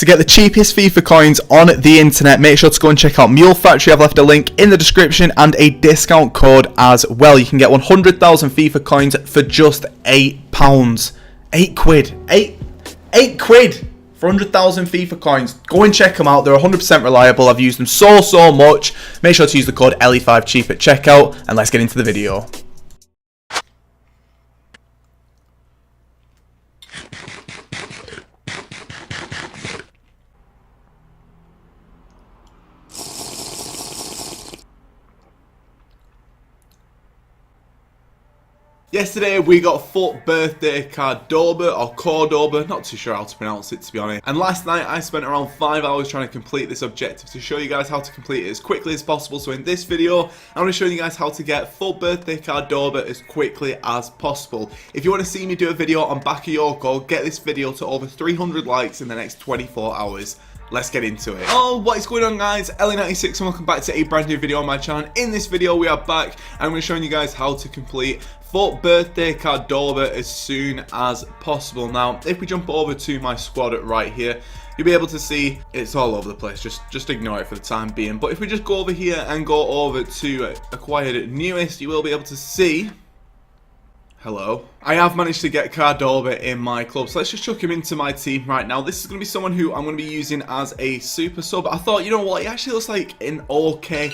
To get the cheapest FIFA coins on the internet, make sure to go and check out Mule Factory. I've left a link in the description and a discount code as well. You can get 100,000 FIFA coins for just £8. 8 quid. 8 quid for 100,000 FIFA coins. Go and check them out. They're 100% reliable. I've used them so much. Make sure to use the code LE5CHEAP at checkout, and let's get into the video. Yesterday we got FUT Birthday Cordoba, or Cordoba, not too sure how to pronounce it to be honest. And last night I spent around 5 hours trying to complete this objective to show you guys how to complete it as quickly as possible. So in this video, I'm going to show you guys how to get FUT Birthday Cordoba as quickly as possible. If you want to see me do a video on bakayoko, get this video to over 300 likes in the next 24 hours. Let's get into it. Oh, what is going on guys? LE96 and welcome back to a brand new video on my channel. In this video we are back and I'm going to show you guys how to complete FUT Birthday Cordoba as soon as possible. Now, if we jump over to my squad right here, you'll be able to see it's all over the place. Just ignore it for the time being. But if we just go over here and go over to acquired newest, you will be able to see. Hello. I have managed to get Cordoba in my club, so let's just chuck him into my team right now. This is going to be someone who I'm going to be using as a super sub. I thought, you know what, he actually looks like an okay...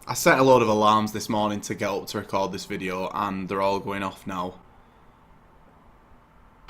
I set a load of alarms this morning to get up to record this video, and they're all going off now.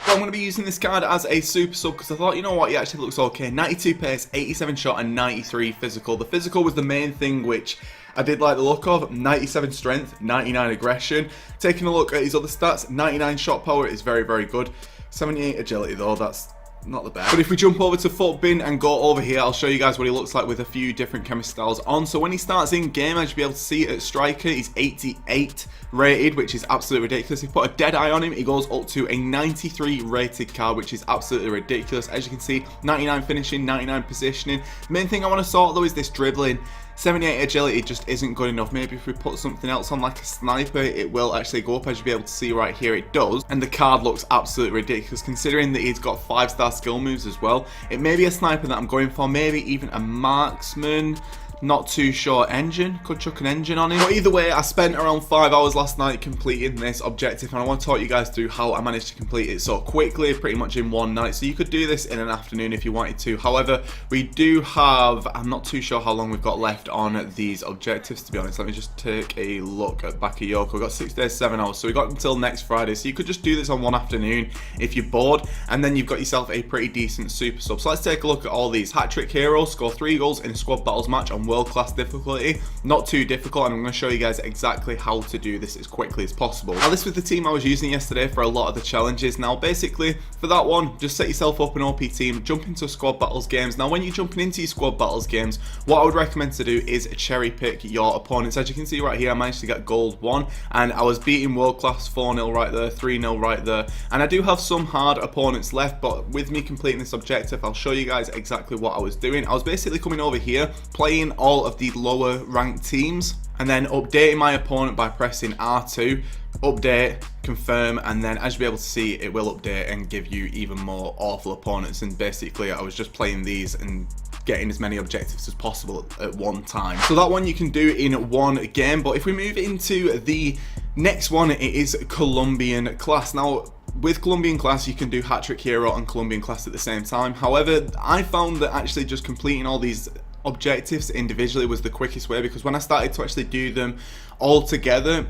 So I'm going to be using this card as a super sub because I thought, you know what, he actually looks okay. 92 pace, 87 shot and 93 physical. The physical was the main thing which I did like the look of. 97 strength, 99 aggression. Taking a look at his other stats, 99 shot power is very good. 78 agility though, that's not the best. But if we jump over to FUT Bin and go over here, I'll show you guys what he looks like with a few different chemistry styles on. So when he starts in game, as you'll be able to see at striker, he's 88 rated, which is absolutely ridiculous. If you put a dead eye on him, he goes up to a 93 rated card, which is absolutely ridiculous. As you can see, 99 finishing, 99 positioning. The main thing I want to sort though is this dribbling. 78 agility just isn't good enough. Maybe if we put something else on like a sniper, it will actually go up. As you'll be able to see right here, it does. And the card looks absolutely ridiculous considering that he's got 5-star skill moves as well. It may be a sniper that I'm going for, maybe even a marksman. Not too sure. Engine, could chuck an engine on him. But either way, I spent around 5 hours last night completing this objective, and I want to talk you guys through how I managed to complete it so quickly, pretty much in one night. So you could do this in an afternoon if you wanted to. However, we do have, I'm not too sure how long we've got left on these objectives, to be honest. Let me just take a look at bakayoko. We've got 6 days, 7 hours, so we got until next Friday. So you could just do this on one afternoon if you're bored, and then you've got yourself a pretty decent super sub. So let's take a look at all these. Hat-trick hero, score 3 goals in a squad battles match on world-class difficulty. Not too difficult, and I'm going to show you guys exactly how to do this as quickly as possible. Now, this was the team I was using yesterday for a lot of the challenges. Now, basically, for that one, just set yourself up an OP team, jump into squad battles games. Now, when you're jumping into your squad battles games, what I would recommend to do is cherry pick your opponents. As you can see right here, I managed to get gold 1, and I was beating world-class 4-0 right there, 3-0 right there. And I do have some hard opponents left, but with me completing this objective, I'll show you guys exactly what I was doing. I was basically coming over here, playing all of the lower ranked teams, and then updating my opponent by pressing R2, update, confirm, and then as you'll be able to see, it will update and give you even more awful opponents. And basically I was just playing these and getting as many objectives as possible at one time. So that one you can do in one game. But if we move into the next one, it is Colombian class. Now, with Colombian class, you can do hat-trick hero and Colombian class at the same time. However, I found that actually just completing all these objectives individually was the quickest way, because when I started to actually do them all together,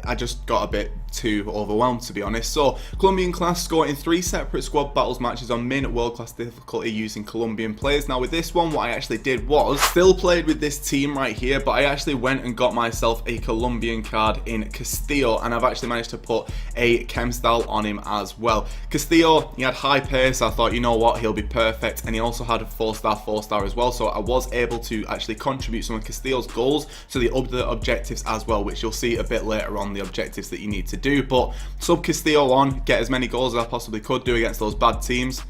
I just got a bit too overwhelmed, to be honest. So Colombian class, score in 3 separate squad battles matches on min world class difficulty using Colombian players. Now with this one, what I actually did was still played with this team right here, but I actually went and got myself a Colombian card in Castillo, and I've actually managed to put a chem style on him as well. Castillo, he had high pace. I thought, you know what, he'll be perfect, and he also had a 4-star as well, so I was able to actually contribute some of Castillo's goals to the other objectives as well, which you'll see a bit later on the objectives that you need to do. But sub Castillo on, get as many goals as I possibly could do against those bad teams.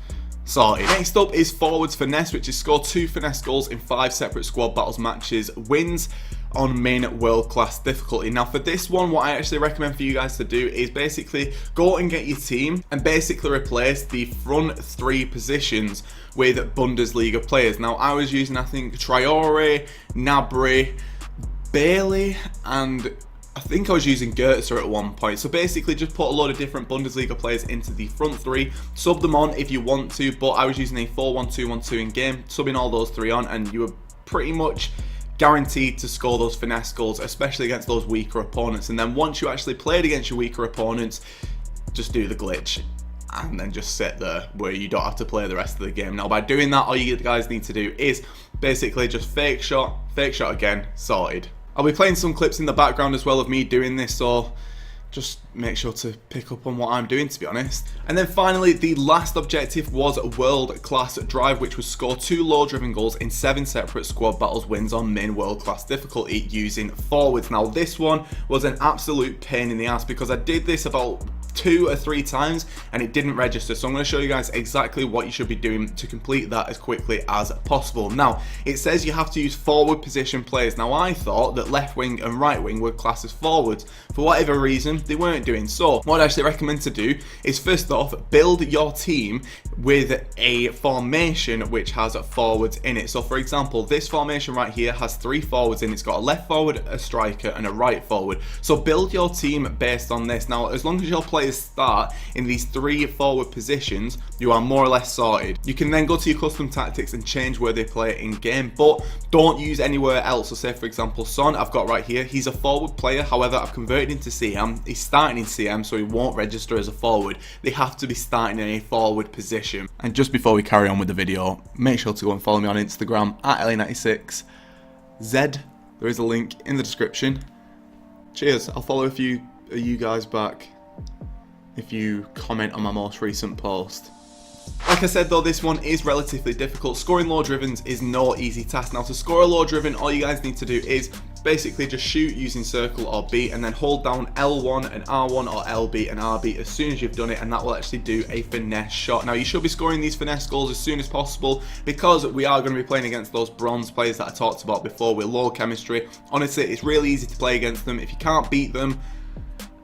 Sorted. Next up is forwards finesse, which is score 2 finesse goals in 5 separate squad battles matches wins. on min world class difficulty. Now for this one, what I actually recommend for you guys to do is basically go and get your team and basically replace the front 3 positions with Bundesliga players. Now I was using, I think, Traore, Gnabry, Bailey, and I think I was using Goetze at one point. So basically just put a load of different Bundesliga players into the front 3, sub them on if you want to, but I was using a 4-1-2-1-2 in game, subbing all those 3 on, and you were pretty much guaranteed to score those finesse goals, especially against those weaker opponents. And then once you actually played against your weaker opponents, just do the glitch and then just sit there where you don't have to play the rest of the game. Now by doing that, all you guys need to do is basically just fake shot again, sorted. I'll be playing some clips in the background as well of me doing this, so just make sure to pick up on what I'm doing, to be honest. And then finally, the last objective was world class drive, which was score 2 low driven goals in 7 separate squad battles wins on min world class difficulty using forwards. Now this one was an absolute pain in the ass because I did this about 2 or 3 times and it didn't register, so I'm going to show you guys exactly what you should be doing to complete that as quickly as possible. Now it says you have to use forward position players. Now I thought that left wing and right wing were classed as forwards. For whatever reason they weren't doing so. What I actually recommend to do is first off build your team with a formation which has forwards in it. So for example, this formation right here has 3 forwards in it. It's got a left forward, a striker and a right forward. So build your team based on this. Now as long as your players start in these 3 forward positions, you are more or less sorted. You can then go to your custom tactics and change where they play in game, but don't use anywhere else. So say for example Son, I've got right here, he's a forward player, however I've converted into CM. He's starting in CM, so he won't register as a forward. They have to be starting in a forward position. And just before we carry on with the video, make sure to go and follow me on Instagram at LA96Z. There is a link in the description. Cheers. I'll follow a few of you guys back if you comment on my most recent post. Like I said though, this one is relatively difficult. Scoring low drivens is no easy task. Now to score a low driven, all you guys need to do is basically just shoot using circle or B and then hold down L1 and R1 or LB and RB as soon as you've done it, and that will actually do a finesse shot. Now you should be scoring these finesse goals as soon as possible because we are going to be playing against those bronze players that I talked about before with low chemistry. Honestly, it's really easy to play against them. If you can't beat them,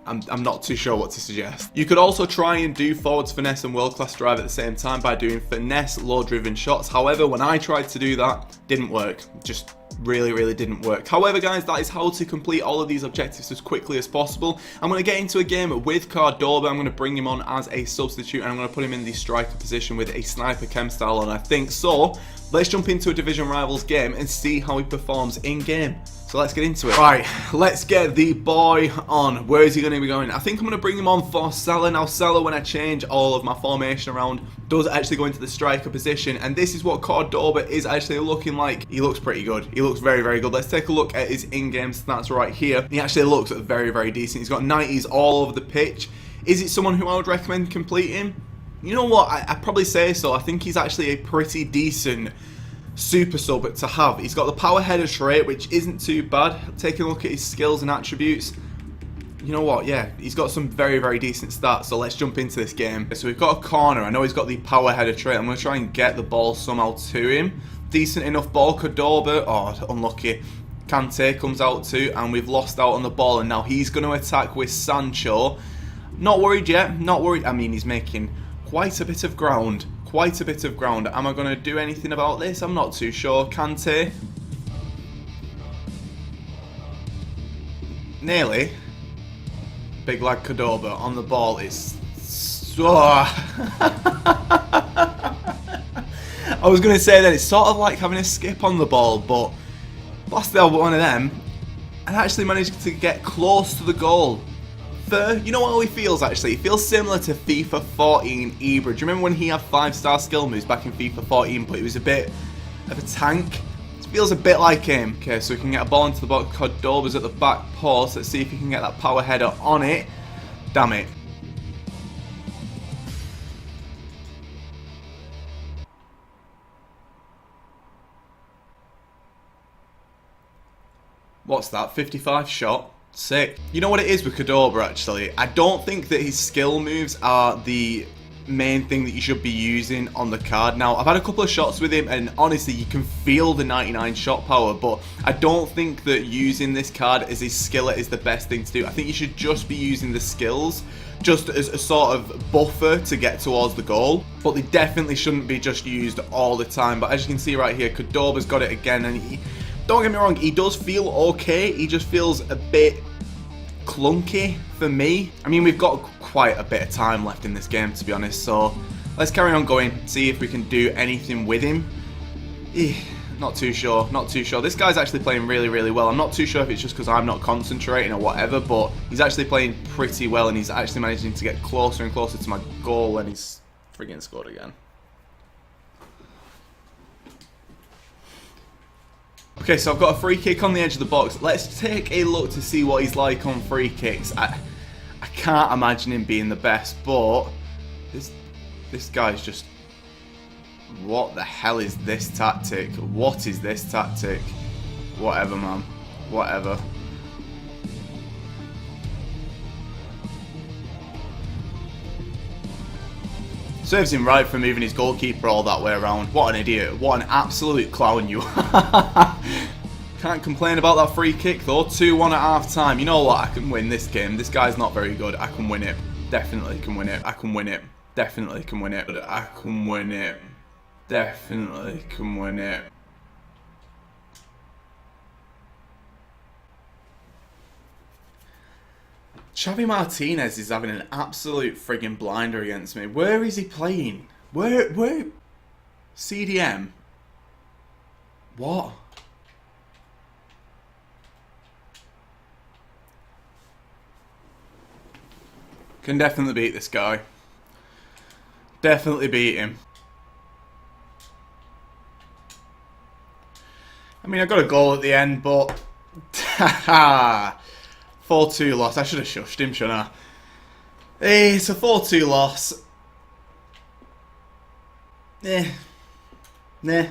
I'm not too sure what to suggest. You could also try and do forwards finesse and world class drive at the same time by doing finesse low driven shots. However, when I tried to do that, didn't work. Just really didn't work. However guys, that is how to complete all of these objectives as quickly as possible. I'm going to get into a game with Cordoba. I'm going to bring him on as a substitute and I'm going to put him in the striker position with a sniper chem style on, I think. So let's jump into a division rivals game and see how he performs in game. So let's get into it. Right, let's get the boy on. Where is he going to be going? I think I'm going to bring him on for Salah. Now Salah, when I change all of my formation around, does actually go into the striker position, and this is what Cordoba is actually looking like. He looks pretty good. He looks very good. Let's take a look at his in-game stats right here. He actually looks very decent. He's got 90s all over the pitch. Is it someone who I would recommend completing? You know what, I'd probably say so. I think he's actually a pretty decent super sub to have. He's got the power header trait, which isn't too bad. Taking a look at his skills and attributes, you know what, yeah, he's got some very decent stats. So let's jump into this game. So we've got a corner. I know he's got the power header trait. I'm going to try and get the ball somehow to him. Decent enough ball. Cordoba, oh, unlucky. Kante comes out too, and we've lost out on the ball, and now he's going to attack with Sancho. Not worried yet, not worried. I mean, he's making quite a bit of ground. Am I going to do anything about this? I'm not too sure. Kante. Nearly. Big lad Cordoba on the ball is so... I was going to say that it's sort of like having a skip on the ball, but blasted out one of them and actually managed to get close to the goal. You know how he feels actually? He feels similar to FIFA 14 Ibra. Do you remember when he had 5-star skill moves back in FIFA 14, but he was a bit of a tank? It feels a bit like him. Okay, so we can get a ball into the box. Cordoba's at the back post. Let's see if he can get that power header on it. Damn it. What's that? 55 shot? Sick. You know what it is with Cordoba actually? I don't think that his skill moves are the main thing that you should be using on the card. Now, I've had a couple of shots with him, and honestly, you can feel the 99 shot power, but I don't think that using this card as his skillet is the best thing to do. I think you should just be using the skills just as a sort of buffer to get towards the goal, but they definitely shouldn't be just used all the time. But as you can see right here, Cordoba's got it again, and don't get me wrong, he does feel okay. He just feels a bit clunky for me. I mean, we've got quite a bit of time left in this game, to be honest, so let's carry on going, see if we can do anything with him. Not too sure, not too sure. This guy's actually playing really, really well. I'm not too sure if it's just because I'm not concentrating or whatever, but he's actually playing pretty well, and he's actually managing to get closer and closer to my goal, and he's friggin' scored again. Okay, so I've got a free kick on the edge of the box. Let's take a look to see what he's like on free kicks. I can't imagine him being the best, but this guy's just... What the hell is this tactic? What is this tactic? Whatever, man. Whatever. Serves him right for moving his goalkeeper all that way around. What an idiot. What an absolute clown you are. Can't complain about that free kick though. 2-1 at half time. You know what? I can win this game. This guy's not very good. I can win it. Definitely can win it. I can win it. Definitely can win it. I can win it. Definitely can win it. Xavi Martinez is having an absolute friggin' blinder against me. Where is he playing? Where? CDM? What? Can definitely beat this guy. Definitely beat him. I mean, I got a goal at the end, but... 4-2 loss. I should have shushed him, shouldn't I? It's a 4-2 loss. Nah.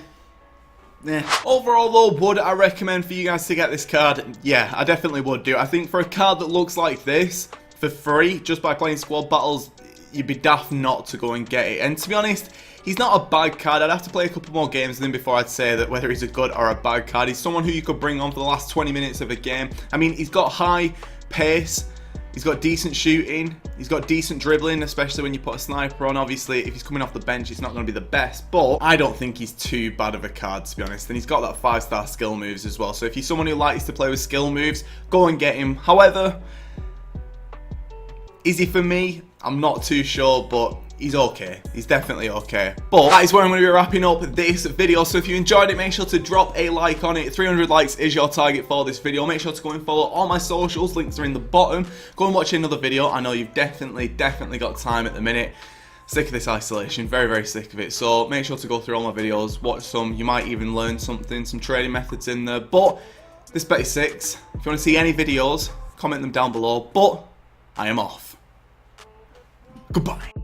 Overall though, would I recommend for you guys to get this card? Yeah, I definitely would do. I think for a card that looks like this, for free, just by playing squad battles, you'd be daft not to go and get it. And to be honest, he's not a bad card. I'd have to play a couple more games with him before I'd say that whether he's a good or a bad card. He's someone who you could bring on for the last 20 minutes of a game. I mean, he's got high pace, he's got decent shooting, he's got decent dribbling, especially when you put a sniper on. Obviously, if he's coming off the bench, he's not going to be the best, but I don't think he's too bad of a card, to be honest. And he's got that 5-star skill moves as well. So if you're someone who likes to play with skill moves, go and get him. However, is he for me? I'm not too sure, but he's okay. He's definitely okay. But that is where I'm going to be wrapping up this video. So if you enjoyed it, make sure to drop a like on it. 300 likes is your target for this video. Make sure to go and follow all my socials. Links are in the bottom. Go and watch another video. I know you've definitely got time at the minute. Sick of this isolation. Very, very sick of it. So make sure to go through all my videos. Watch some. You might even learn something. Some trading methods in there. But this bet is 6. If you want to see any videos, comment them down below. But I am off. Goodbye.